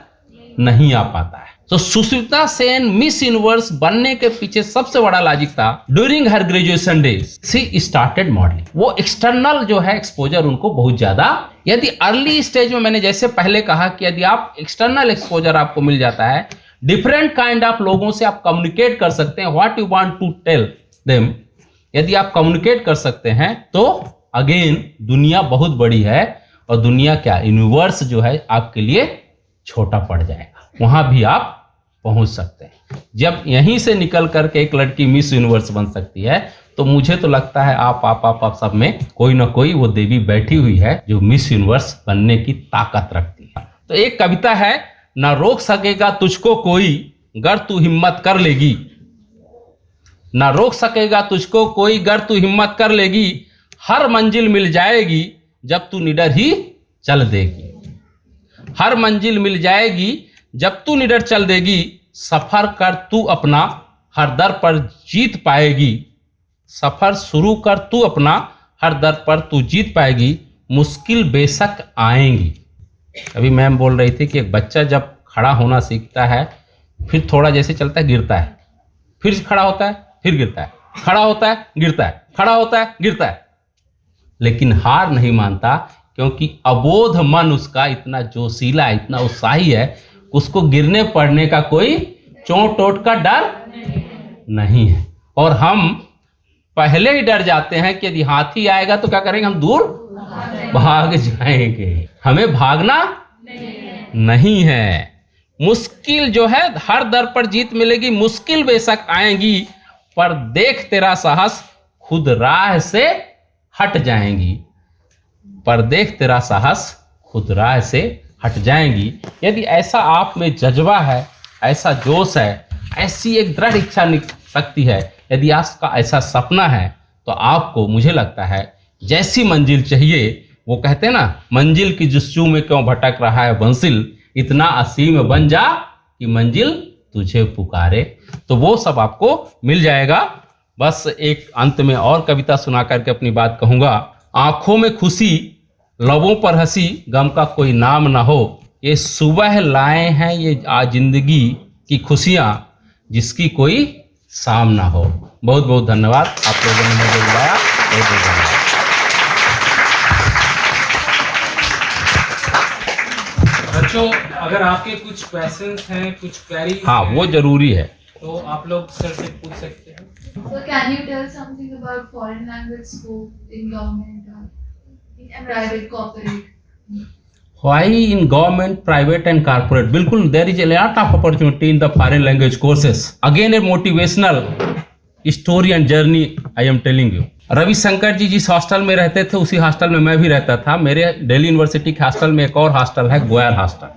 नहीं आ पाता है। तो सुष्मिता सेन मिस यूनिवर्स बनने के पीछे सबसे बड़ा लॉजिक था, during her graduation days she started modelling. वो एक्सटर्नल जो है एक्सपोजर उनको बहुत ज्यादा, यदि अर्ली स्टेज में, मैंने जैसे पहले कहा कि यदि आप एक्सटर्नल एक्सपोजर आपको मिल जाता है, डिफरेंट काइंड ऑफ लोगों से आप कम्युनिकेट कर सकते हैं, what you want to tell them, यदि आप कम्युनिकेट कर सकते हैं तो अगेन दुनिया बहुत बड़ी है, और दुनिया क्या, यूनिवर्स जो है आपके लिए छोटा पड़ जाएगा, वहां भी आप पहुंच सकते हैं। जब यहीं से निकल करके एक लड़की मिस यूनिवर्स बन सकती है, तो मुझे तो लगता है आप सब में कोई ना कोई वो देवी बैठी हुई है जो मिस यूनिवर्स बनने की ताकत रखती है। तो एक कविता है, ना रोक सकेगा तुझको कोई गर तू हिम्मत कर लेगी, ना रोक सकेगा तुझको कोई गर तू हिम्मत कर लेगी, हर मंजिल मिल जाएगी जब तू निडर ही चल देगी, हर मंजिल मिल जाएगी जब तू निडर चल देगी, सफर कर तू अपना हर दर पर जीत पाएगी, सफर शुरू कर तू अपना हर दर पर तू जीत पाएगी, मुश्किल बेशक आएंगी। अभी मैम बोल रही थी कि एक बच्चा जब खड़ा होना सीखता है, फिर थोड़ा जैसे चलता है गिरता है, फिर खड़ा होता है, फिर गिरता है, खड़ा होता है, गिरता है, खड़ा होता है, गिरता है, लेकिन हार नहीं मानता, क्योंकि अबोध मन उसका इतना जोशीला, इतना उत्साही है, उसको गिरने पड़ने का कोई चोट टोट का डर नहीं है। और हम पहले ही डर जाते हैं कि यदि हाथी आएगा तो क्या करेंगे, हम दूर भाग जाएंगे। हमें भागना नहीं है। मुश्किल जो है, हर दर पर जीत मिलेगी, मुश्किल बेशक आएंगी, पर देख तेरा साहस खुद राह से हट जाएंगी, पर देख तेरा साहस खुद राह से हट जाएंगी। यदि ऐसा आप में जज्बा है, ऐसा जोश है, ऐसी एक दृढ़ इच्छा शक्ति है, यदि आपका ऐसा सपना है, तो आपको, मुझे लगता है, जैसी मंजिल चाहिए, वो कहते हैं ना, मंजिल की जस्तजू में क्यों भटक रहा है बंसिल, इतना असीम बन जा कि मंजिल तुझे पुकारे। तो वो सब आपको मिल जाएगा। बस एक अंत में और कविता सुना करके अपनी बात कहूँगा। आंखों में खुशी, लबों पर हंसी, गम का कोई नाम ना हो, ये सुबह लाए हैं ये आज जिंदगी की खुशियाँ, जिसकी कोई शाम ना हो। बहुत बहुत धन्यवाद, आप लोगों ने मुझे बुलाया, बहुत बहुत धन्यवाद। बच्चों, अगर आपके कुछ क्वेश्चंस हैं, कुछ क्वेरीज, हाँ वो जरूरी है, तो आप लोग सर से पूछ सकते हैं। So can you tell something about foreign language scope in government or private corporate? Why in government, private and corporate? बिल्कुल, there is a lot of opportunity in the foreign language courses. Again a motivational story and journey I am telling you. Ravishankar जी जिस hostel में रहते थे, उसी hostel में मैं भी रहता था। मेरे दिल्ली यूनिवर्सिटी के हॉस्टल में एक और हॉस्टल है, GoAir hostel.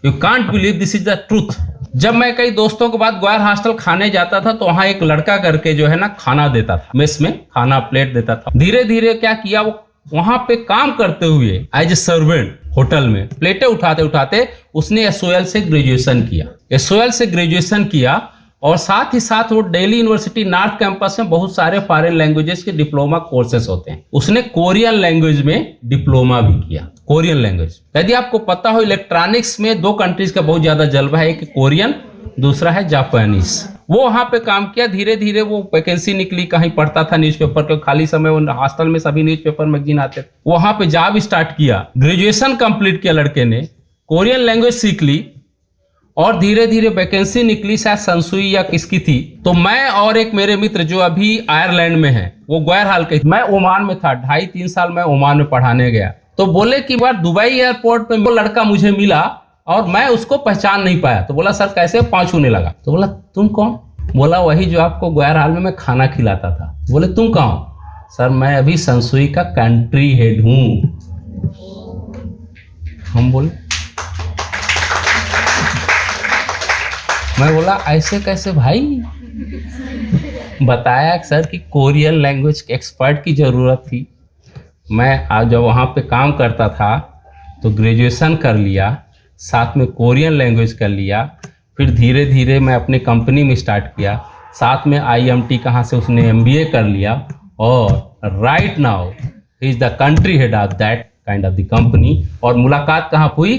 You can't believe, this is the truth. जब मैं कई दोस्तों के बाद गोयर हॉस्टल खाने जाता था, तो वहाँ एक लड़का करके जो है ना खाना देता था, मेस में खाना प्लेट देता था। धीरे धीरे क्या किया, वो वहां पे काम करते हुए एज ए सर्वेंट होटल में प्लेटें उठाते उठाते उसने एसओएल से ग्रेजुएशन किया। एसओएल से ग्रेजुएशन किया और साथ ही साथ वो दिल्ली यूनिवर्सिटी नॉर्थ कैंपस में बहुत सारे फॉरेन लैंग्वेजेस के डिप्लोमा कोर्सेस होते हैं। उसने कोरियन लैंग्वेज में डिप्लोमा भी किया। कोरियन लैंग्वेज, यदि आपको पता हो, इलेक्ट्रॉनिक्स में दो कंट्रीज का बहुत ज्यादा जलवा है, एक कोरियन, दूसरा है जापानीज। वो वहां पे काम किया। धीरे धीरे वो वैकेंसी निकली, कहीं पढ़ता था न्यूज़पेपर का, खाली समय वो हॉस्टल में सभी न्यूज़पेपर मैगजीन आते थे, वहां पे जॉब स्टार्ट किया। ग्रेजुएशन कंप्लीट किया लड़के ने, कोरियन लैंग्वेज सीख ली और धीरे धीरे वैकेंसी निकली, शायद संसुई या किसकी थी। तो मैं और एक मेरे मित्र जो अभी आयरलैंड में है, वो गोयर हाल के, मैं ओमान में था, 2.5-3 साल मैं ओमान में पढ़ाने गया। तो बोले कि बार दुबई एयरपोर्ट पे वो लड़का मुझे मिला और मैं उसको पहचान नहीं पाया। तो बोला सर कैसे, पाँव छूने लगा। तो बोला तुम कौन? बोला वही जो आपको गोयर हाल में मैं खाना खिलाता था। बोले तुम कहाँ हो? सर मैं अभी संसुई का कंट्री हेड हूँ। हम बोले, मैं बोला ऐसे कैसे भाई? बताया सर कि कोरियन लैंग्वेज एक्सपर्ट की ज़रूरत थी। मैं आज जब वहाँ पे काम करता था तो ग्रेजुएशन कर लिया, साथ में कोरियन लैंग्वेज कर लिया, फिर धीरे धीरे मैं अपनी कंपनी में स्टार्ट किया, साथ में IMT कहाँ से उसने MBA कर लिया और right now he is the country head of that kind of the company. और मुलाकात कहाँ हुई?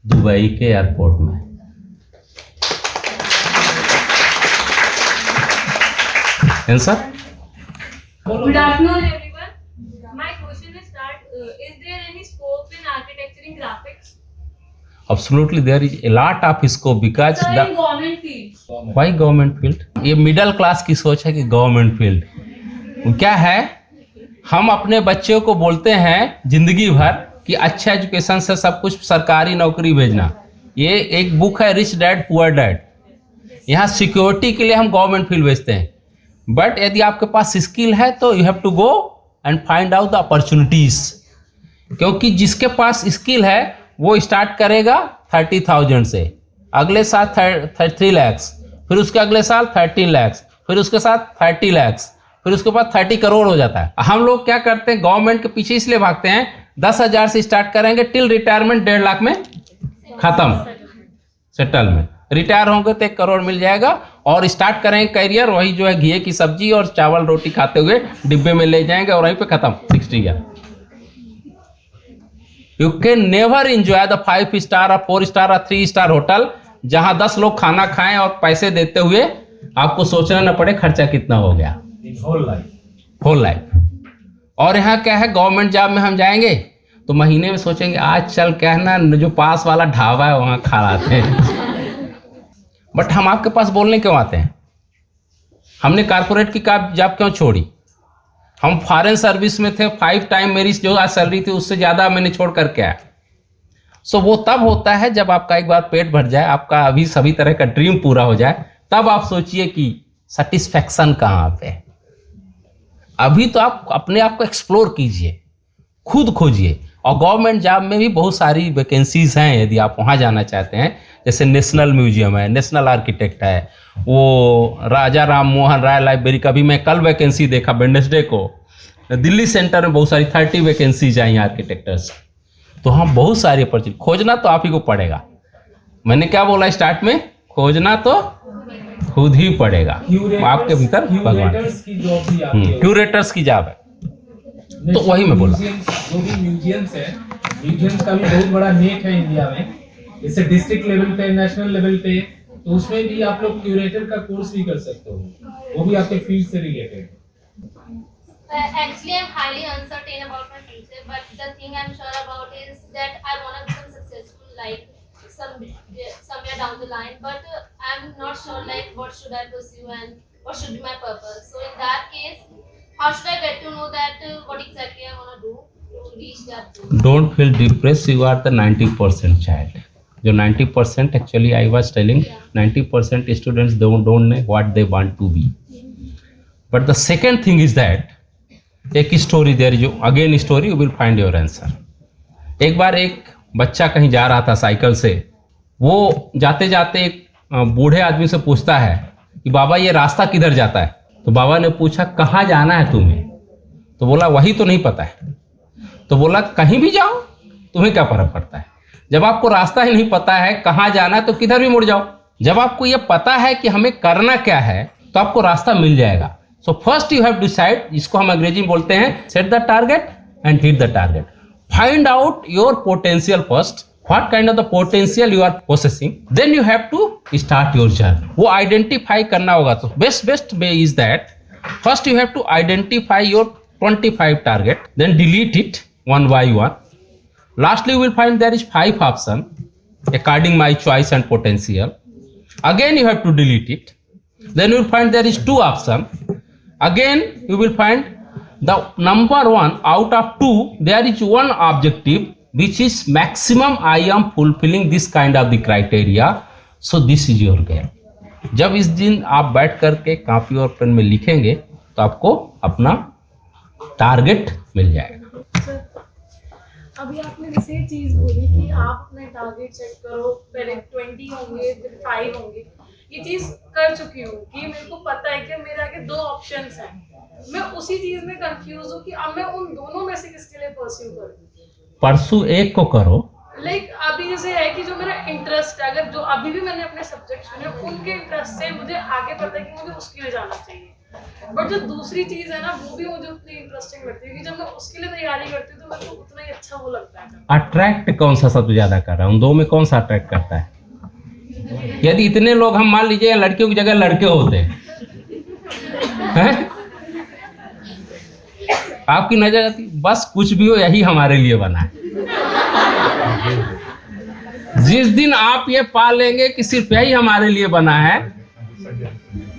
दुबई के एयरपोर्ट में। Answer? Good afternoon, everyone. My question is that is there any scope in architecture in graphics? Absolutely, there is a lot of scope because Sir, the in government field. why government field? ये middle class की सोच है कि government field क्या है। हम अपने बच्चों को बोलते हैं जिंदगी भर कि अच्छा एजुकेशन से सब कुछ सरकारी नौकरी भेजना। ये एक बुक है रिच डैड पुअर डैड। यहाँ सिक्योरिटी के लिए हम गवर्नमेंट फील्ड भेजते हैं, बट यदि आपके पास स्किल है तो you have to go and find out the opportunities. क्योंकि जिसके पास स्किल है वो स्टार्ट करेगा 30,000 से, अगले साल 3 लाख, फिर उसके अगले साल 13 लाख, फिर उसके साथ 30 लाख, फिर उसके बाद 30 करोड़ हो जाता है। हम लोग क्या करते हैं, गवर्नमेंट के पीछे इसलिए भागते हैं, 10,000 से स्टार्ट करेंगे टिल रिटायरमेंट 1.5 लाख में खत्म सेटलमेंट। रिटायर होंगे तो 1 करोड़ मिल जाएगा और स्टार्ट करेंगे करियर वही जो है घी की सब्जी और चावल रोटी खाते हुए डिब्बे में ले जाएंगे और वहीं पे खत्म 60 year. You can never enjoy the 5 star और 4 स्टार और 3 स्टार होटल जहां 10 लोग खाना खाएं और पैसे देते हुए आपको सोचना न पड़े खर्चा कितना हो गया। Whole life. और यहाँ क्या है, गवर्नमेंट जॉब में हम जाएंगे तो महीने में सोचेंगे आज चल क्या है ना, जो पास वाला ढाबा है वहां खा लाते हैं। बट हम आपके पास बोलने क्यों आते हैं? हमने कारपोरेट की जॉब क्यों छोड़ी? हम फॉरेन सर्विस में थे, 5 टाइम मेरी जो सैलरी थी उससे ज़्यादा मैंने छोड़ करके आया। सो वो तब होता है जब आपका एक बार पेट भर जाए, आपका अभी सभी तरह का ड्रीम पूरा हो जाए, तब आप सोचिए कि सेटिस्फैक्शन कहाँ पे है। अभी तो आप अपने आप को एक्सप्लोर कीजिए, खुद खोजिए। और गवर्नमेंट जॉब में भी बहुत सारी वैकेंसीज हैं यदि आप वहाँ जाना चाहते हैं। जैसे नेशनल म्यूजियम है, नेशनल आर्किटेक्ट है, वो राजा राम मोहन राय लाइब्रेरी का भी मैं कल वैकेंसी देखा वेडनेसडे को। दिल्ली सेंटर में बहुत सारी 30 वैकेंसीज आई आर्किटेक्टर्स। तो हाँ, बहुत सारी अपॉर्चुनिटी। खोजना तो आप ही को पड़ेगा। मैंने क्या बोला स्टार्ट में, खोजना तो खुद ही पड़ेगा। आपके भीतर भगवान। क्यूरेटर्स की जॉब भी आती है। क्यूरेटर्स की जॉब है, तो वही मैं बोला। जो भी म्यूजियम्स है, म्यूजियम्स का भी बहुत बड़ा नेट है इंडिया में, जैसे डिस्ट्रिक्ट लेवल पे, नेशनल लेवल पे, तो उसमें भी आप लोग क्यूरेटर का कोर्स भी कर सकते हो, वो भी आपके फील्ड से related. Actually, I'm highly uncertain about my future, but the thing I'm sure about is that I want to become successful, like somewhere down the line. But I'm not sure, like what should I pursue and what should be my purpose. So in that case, how should I get to know that what exactly I want to do to reach that goal? Don't feel depressed. You are the 90% child. जो 90% actually I was telling, 90% students don't know what they want to be. But the second thing is that एक story there जो again story you will find your answer. एक बार एक बच्चा कहीं जा रहा था साइकिल से, वो जाते जाते एक बूढ़े आदमी से पूछता है कि बाबा ये रास्ता किधर जाता है। तो बाबा ने पूछा कहाँ जाना है तुम्हें, तो बोला वही तो नहीं पता है। तो बोला कहीं भी जाओ, तुम्हें क्या फर्क पड़ता है, जब आपको रास्ता ही नहीं पता है कहाँ जाना है तो किधर भी मुड़ जाओ। जब आपको ये पता है कि हमें करना क्या है तो आपको रास्ता मिल जाएगा। So first you have decide, जिसको हम अंग्रेजी में बोलते हैं set the target and hit the target. Find out your potential first, what kind of the potential you are possessing, then you have to start your journey. वो identify करना होगा। तो best way is that first you have to identify your 25 target, then delete it one by one. Lastly you will find there is 5 option according my choice and potential. Again you have to delete it. Then you will find there is 2 option. Again you will find the number 1 out of 2 there is one objective which is maximum I am fulfilling this kind of the criteria. So this is your game. जब इस दिन आप बैठ करके copy और pen में लिखेंगे तो आपको अपना टारगेट मिल जाएगा। अभी आपने जैसे ये चीज बोली कि आप अपने टारगेट सेट करो, पहले 20 होंगे फिर 5 होंगे। ये चीज कर चुकी हूँ कि मेरे को पता है कि मेरे आगे 2 ऑप्शंस हैं। मैं उसी चीज में कंफ्यूज हूँ कि अब मैं उन दोनों में से किसके लिए परस्यू करूँ। परसू एक को करो। लाइक अभी जैसे है कि जो मेरा इंटरेस्ट है, अगर जो अभी भी मैंने अपने सब्जेक्ट चुने उनके इंटरेस्ट से मुझे आगे पता है कि मुझे उसके लिए जाना चाहिए। बट जो दूसरी चीज है ना वो भी मुझे उतनी इंटरेस्टिंग लगती है कि जब मैं उसके लिए तैयारी करती हूँ तो मेरे को उतना ही अच्छा वो लगता है। अट्रैक्ट कौन सा सबसे ज्यादा कर रहा है, उन दो में कौन सा अट्रैक्ट करता है? यदि इतने लोग हम मान लीजिए लड़कियों की जगह लड़के होते हैं, आपकी नजर आती बस कुछ भी हो यही हमारे लिए बना है। जिस दिन आप ये पा लेंगे कि सिर्फ यही हमारे लिए बना है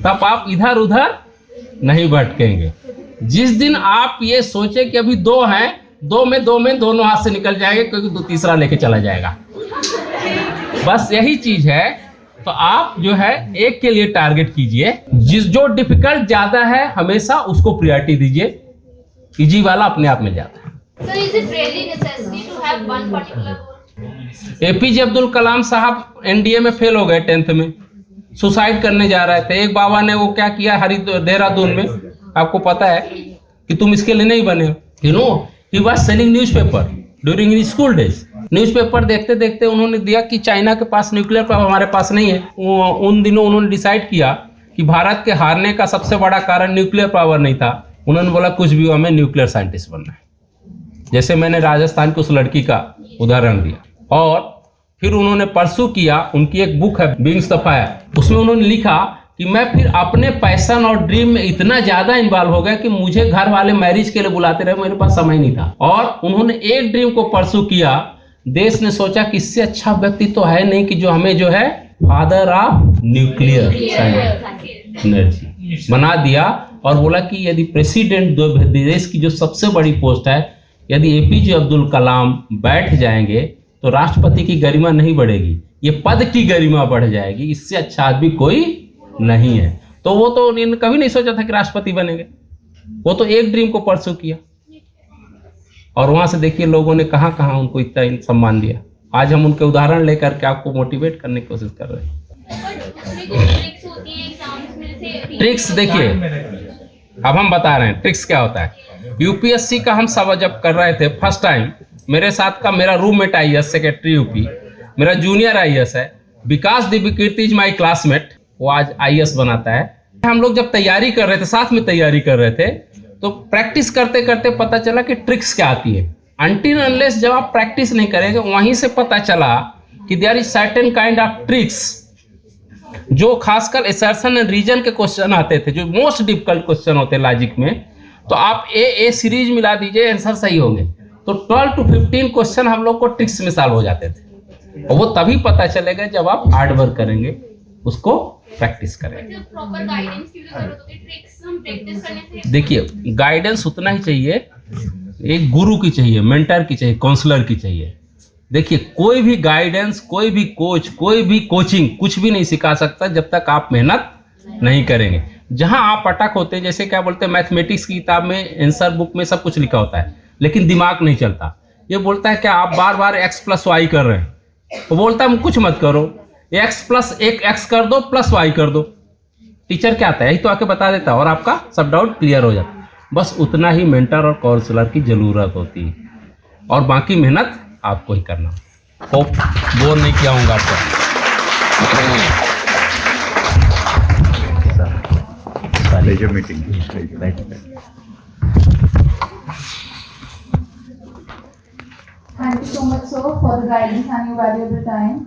तब आप इधर उधर नहीं भटकेंगे। जिस दिन आप ये सोचे कि अभी 2 हैं, 2 में दोनों हाथ से निकल जाएंगे क्योंकि 2 तीसरा लेके चला जाएगा। बस यही चीज है। तो आप जो है एक के लिए टारगेट कीजिए, जो डिफिकल्ट ज्यादा है हमेशा उसको प्रायोरिटी दीजिए, इजी वाला अपने आप में जाता है। So is it really necessary to have one particular goal? APJ Abdul Kalam साहब एनडीए में फेल हो गए 10th में, सुसाइड करने जा रहे थे। एक बाबा ने वो क्या किया देहरादून में, आपको पता है कि तुम इसके लिए नहीं बने हो। You know he was selling newspaper during his school days. Newspaper देखते देखते उन्होंने दिया कि चाइना के पास न्यूक्लियर पावर हमारे पास नहीं है। उन दिनों उन्होंने डिसाइड किया कि भारत के हारने का सबसे बड़ा कारण न्यूक्लियर पावर नहीं था। उन्होंने बोला कुछ भी हो, हमें न्यूक्लियर साइंटिस्ट बनना है। जैसे मैंने राजस्थान की उस लड़की का उदाहरण दिया। और फिर उन्होंने परसू किया, उनकी एक बुक है विंग्स द फायर, उसमें उन्होंने लिखा कि मैं फिर अपने पैशन और ड्रीम में इतना ज्यादा इन्वॉल्व हो गया कि मुझे घर वाले मैरिज के लिए बुलाते रहे, मेरे पास समय नहीं था। और उन्होंने एक ड्रीम को परसू किया। देश ने सोचा कि इससे अच्छा व्यक्ति तो है नहीं कि जो हमें जो है फादर ऑफ न्यूक्लियर एनर्जी बना दिया। और बोला कि यदि प्रेसिडेंट देश की जो सबसे बड़ी पोस्ट है, यदि एपीजे अब्दुल कलाम बैठ जाएंगे तो राष्ट्रपति की गरिमा नहीं बढ़ेगी, ये पद की गरिमा बढ़ जाएगी, इससे अच्छा आदमी कोई नहीं है। तो वो तो उन्होंने कभी नहीं सोचा था कि राष्ट्रपति बनेंगे, वो तो एक ड्रीम को परस्यू किया और वहां से देखिए लोगों ने कहाँ कहाँ उनको इतना सम्मान दिया। आज हम उनके उदाहरण लेकर के आपको मोटिवेट करने की कोशिश कर रहे हैं। ट्रिक्स देखिए, अब हम बता रहे हैं ट्रिक्स क्या होता है। यूपीएससी का हम सब जब कर रहे थे फर्स्ट टाइम, मेरे साथ का मेरा रूममेट आईएएस सेक्रेटरी यूपी, मेरा जूनियर आईएएस है विकास दिव्यकीर्ति इज माई क्लासमेट, वो आज आईएएस बनाता है। हम लोग जब तैयारी कर रहे थे, साथ में तैयारी कर रहे थे, तो प्रैक्टिस करते करते पता चला कि ट्रिक्स क्या आती है। अनटिल अनलेस जब आप प्रैक्टिस नहीं करेंगे, वहीं से पता चला कि there is certain kind of tricks, जो खासकर असर्शन एंड रीजन के क्वेश्चन आते थे, जो मोस्ट डिफिकल्ट क्वेश्चन होते हैं लॉजिक में, तो आप ए सीरीज मिला दीजिए, आंसर सही होंगे। तो 12 to 15 क्वेश्चन हम लोग को ट्रिक्स में सॉल्व हो जाते थे, और वो तभी पता चलेगा जब आप हार्ड वर्क करेंगे, उसको प्रैक्टिस करेंगे। प्रॉपर गाइडेंस की जरूरत होती है, ट्रिक्स हम प्रैक्टिस करने से। देखिए गाइडेंस उतना ही चाहिए, एक गुरु की चाहिए, मेंटर की चाहिए, काउंसलर की चाहिए। देखिए कोई भी गाइडेंस, कोई भी कोच, कोई भी कोचिंग कुछ भी नहीं सिखा सकता जब तक आप मेहनत नहीं करेंगे। जहां आप अटक होते हैं, जैसे क्या बोलते हैं, मैथमेटिक्स की किताब में आंसर बुक में सब कुछ लिखा होता है, लेकिन दिमाग नहीं चलता। ये बोलता है कि आप बार बार x + y कर रहे हैं, वो बोलता है कुछ मत करो, x + 1x कर दो प्लस y कर दो। टीचर क्या आता है, यही तो आके बता देता है और आपका सब डाउट क्लियर हो जाता है। बस उतना ही मेंटर और काउंसलर की जरूरत होती है, और बाकी मेहनत आपको ही करना। होप बोर नहीं किया हूँगा आपको। Pleasure meeting you. Thank you so much, sir, for the guidance and your valuable time.